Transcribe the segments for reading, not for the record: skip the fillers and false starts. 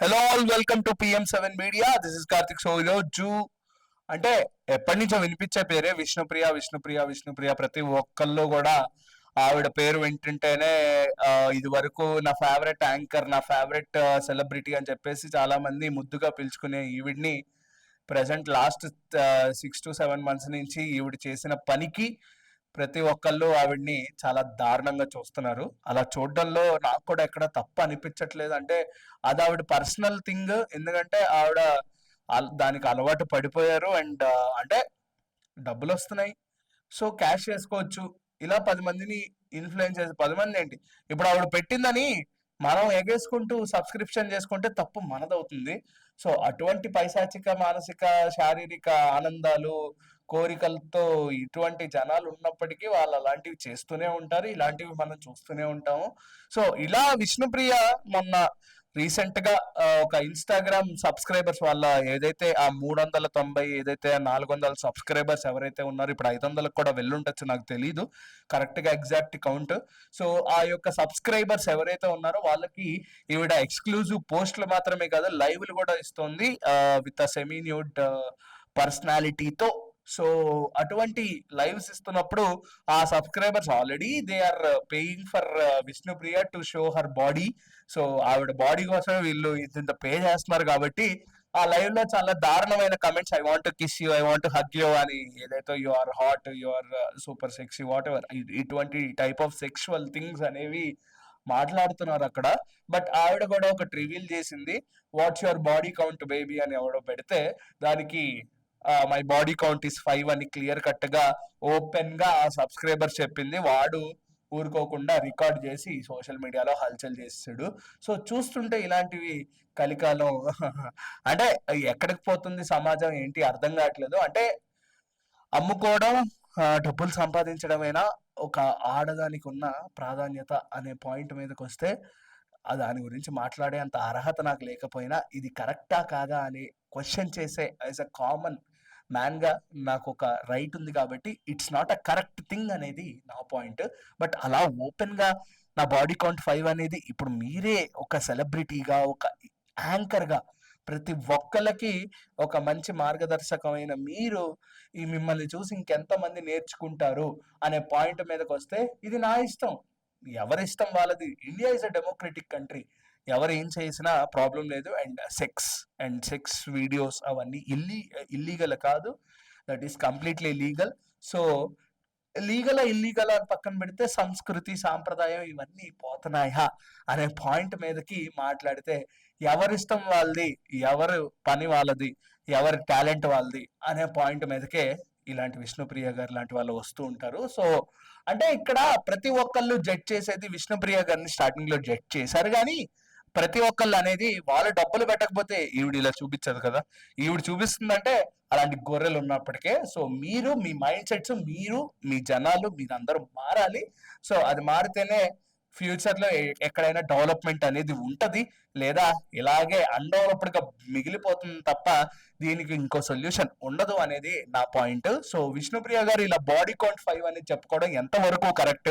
Hello all, welcome to PM seven media. This is Karthik. So ఈరోజు అంటే ఎప్పటి నుంచో వినిపించే పేరే విష్ణుప్రియ. విష్ణుప్రియ విష్ణుప్రియ ప్రతి ఒక్కళ్ళు కూడా ఆవిడ పేరు వింటుంటేనే ఇది వరకు నా ఫేవరెట్ యాంకర్, నా ఫేవరెట్ సెలబ్రిటీ అని చెప్పేసి చాలా మంది ముద్దుగా పిలుచుకునే ఈవిడ్ని ప్రజెంట్ లాస్ట్ 6 to 7 months నుంచి ఈవిడ చేసిన పనికి ప్రతి ఒక్కళ్ళు ఆవిడ్ని చాలా దారుణంగా చూస్తున్నారు. అలా చూడడంలో నాకు కూడా ఎక్కడ తప్పు అనిపించట్లేదు. అంటే అది ఆవిడ పర్సనల్ థింగ్. ఎందుకంటే ఆవిడ దానికి అలవాటు పడిపోయారు. అండ్ అంటే డబ్బులు వస్తున్నాయి, సో క్యాష్ చేసుకోవచ్చు. ఇలా 10 మందిని ఇన్ఫ్లుయెన్స్ చేసి 10 మంది ఏంటి, ఇప్పుడు ఆవిడ పెట్టిందని మనం ఎగేసుకుంటూ సబ్స్క్రిప్షన్ చేసుకుంటే తప్పు మనదవుతుంది. సో అటువంటి పైశాచిక మానసిక శారీరక ఆనందాలు కోరికలతో ఇటువంటి జనాలు ఉన్నప్పటికీ వాళ్ళు అలాంటివి చేస్తూనే ఉంటారు. ఇలాంటివి మనం చూస్తూనే ఉంటాము. సో ఇలా విష్ణుప్రియ మొన్న రీసెంట్ గా ఒక ఇన్స్టాగ్రామ్ సబ్స్క్రైబర్స్ వాళ్ళ ఏదైతే ఆ 390 ఏదైతే 400 సబ్స్క్రైబర్స్ ఎవరైతే ఉన్నారో, ఇప్పుడు 500 కూడా వెళ్ళుండొచ్చు, నాకు తెలీదు కరెక్ట్ గా ఎగ్జాక్ట్ కౌంట్. సో ఆ యొక్క సబ్స్క్రైబర్స్ ఎవరైతే ఉన్నారో వాళ్ళకి ఈవిడ ఎక్స్క్లూజివ్ పోస్టులు మాత్రమే కాదు, లైవ్లు కూడా ఇస్తుంది విత్ సెమీ న్యూడ్ పర్సనాలిటీతో. సో అటువంటి లైవ్స్ ఇస్తున్నప్పుడు ఆ subscribers already they are paying for Vishnupriya to show her body. So ఆవిడ బాడీ కోసం వీళ్ళు ఇంత పే చేస్తున్నారు కాబట్టి ఆ లైవ్ లో చాలా దారుణమైన comments, I want kiss you, I want hug you అని, ఏదైతే you are hot, you are super sexy, what, ఇటువంటి టైప్ ఆఫ్ సెక్షువల్ థింగ్స్ అనేవి మాట్లాడుతున్నారు అక్కడ. బట్ ఆవిడ కూడా ఒకటి రివీల్ చేసింది, what's your body count baby అని ఎవడో పెడితే దానికి మై బాడీ కౌంట్ ఇస్ 5 అని క్లియర్ కట్ గా ఓపెన్ గా ఆ సబ్స్క్రైబర్ చెప్పింది. వాడు ఊరుకోకుండా రికార్డ్ చేసి సోషల్ మీడియాలో హల్చల్ చేసాడు. సో చూస్తుంటే ఇలాంటివి కలికాలం అంటే ఎక్కడికి పోతుంది సమాజం ఏంటి అర్థం కావట్లేదు. అంటే అమ్ముకోవడం, డబ్బులు సంపాదించడమైనా ఒక ఆడదానికి ఉన్న ప్రాధాన్యత అనే పాయింట్ మీదకి వస్తే దాని గురించి మాట్లాడే అంత అర్హత నాకు లేకపోయినా ఇది కరెక్టా కాదా అని క్వశ్చన్ చేసే యాజ్ అ కామన్ మ్యాన్ గా నాకు ఒక రైట్ ఉంది కాబట్టి it's not a correct thing అనేది నా పాయింట్. బట్ అలా ఓపెన్ గా నా బాడీ కౌంట్ 5 అనేది ఇప్పుడు మీరే ఒక సెలబ్రిటీగా, ఒక యాంకర్ గా ప్రతి ఒక్కళ్ళకి ఒక మంచి మార్గదర్శకమైన మీరు ఈ మిమ్మల్ని చూసి ఇంకెంత మంది నేర్చుకుంటారు అనే పాయింట్ మీదకి వస్తే ఇది నా ఇష్టం, ఎవరి ఇష్టం వాళ్ళది. India is a democratic country, ఎవరు ఏం చేసినా ప్రాబ్లం లేదు. అండ్ సెక్స్ వీడియోస్ అవన్నీ ఇల్లీగల్ కాదు, that is completely legal. So legal illegal అని పక్కన పెడితే సంస్కృతి సాంప్రదాయం ఇవన్నీ పోతున్నాయా అనే పాయింట్ మీదకి మాట్లాడితే ఎవరిష్టం వాళ్ళది, ఎవరు పని వాళ్ళది, ఎవరి టాలెంట్ వాళ్ళది అనే పాయింట్ మీదకే ఇలాంటి విష్ణుప్రియ గారు లాంటి వాళ్ళు వస్తూ ఉంటారు. సో అంటే ఇక్కడ ప్రతి ఒక్కళ్ళు జడ్జ్ చేసేది విష్ణుప్రియ గారిని స్టార్టింగ్ లో జడ్జ్ చేశారు, కానీ ప్రతి ఒక్కళ్ళు అనేది వాళ్ళు డబ్బులు పెట్టకపోతే ఈవిడ ఇలా చూపించదు కదా. ఈవిడ చూపిస్తుందంటే అలాంటి గొర్రెలు ఉన్నప్పటికే. సో మీరు మీ మైండ్ సెట్స్, మీరు మీ జనాలు మీరందరూ మారాలి. సో అది మారితేనే ఫ్యూచర్ లో ఎక్కడైనా డెవలప్మెంట్ అనేది ఉంటది, లేదా ఇలాగే అన్డెవలప్డ్ గా మిగిలిపోతుంది తప్ప దీనికి ఇంకో సొల్యూషన్ ఉండదు అనేది నా పాయింట్. సో విష్ణుప్రియ గారు ఇలా బాడీ కౌంట్ 5 అనేది చెప్పుకోవడం ఎంతవరకు కరెక్ట్,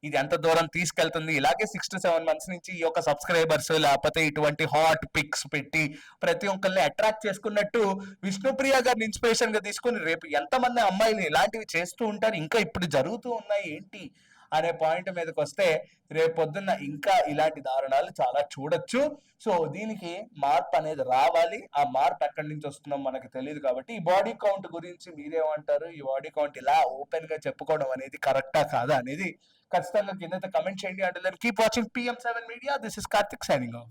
ఇది ఎంత దూరం తీసుకెళ్తుంది, ఇలాగే 6 to 7 months నుంచి ఈ యొక్క సబ్స్క్రైబర్స్ లేకపోతే ఇటువంటి హాట్ పిక్స్ పెట్టి ప్రతి ఒక్కరిని అట్రాక్ట్ చేసుకున్నట్టు విష్ణుప్రియ గారిని ఇన్స్పిరేషన్ గా తీసుకుని రేపు ఎంతమంది అమ్మాయిలు ఇలాంటివి చేస్తూ ఉంటారు, ఇంకా ఇప్పుడు జరుగుతూ ఉన్నాయి ఏంటి అనే పాయింట్ మీదకి వస్తే రేపు పొద్దున్న ఇంకా ఇలాంటి దారుణాలు చాలా చూడొచ్చు. సో దీనికి మార్పు అనేది రావాలి. ఆ మార్పు ఎక్కడి నుంచి వస్తుందో మనకు తెలియదు. కాబట్టి ఈ బాడీ కౌంట్ గురించి మీరేమంటారు, ఈ బాడీ కౌంట్ ఇలా ఓపెన్ గా చెప్పుకోవడం అనేది కరెక్టా కాదా అనేది ఖచ్చితంగా కింద కమెంట్ చేయండి. అంటే keep watching PM seven media. This is Karthik signing of.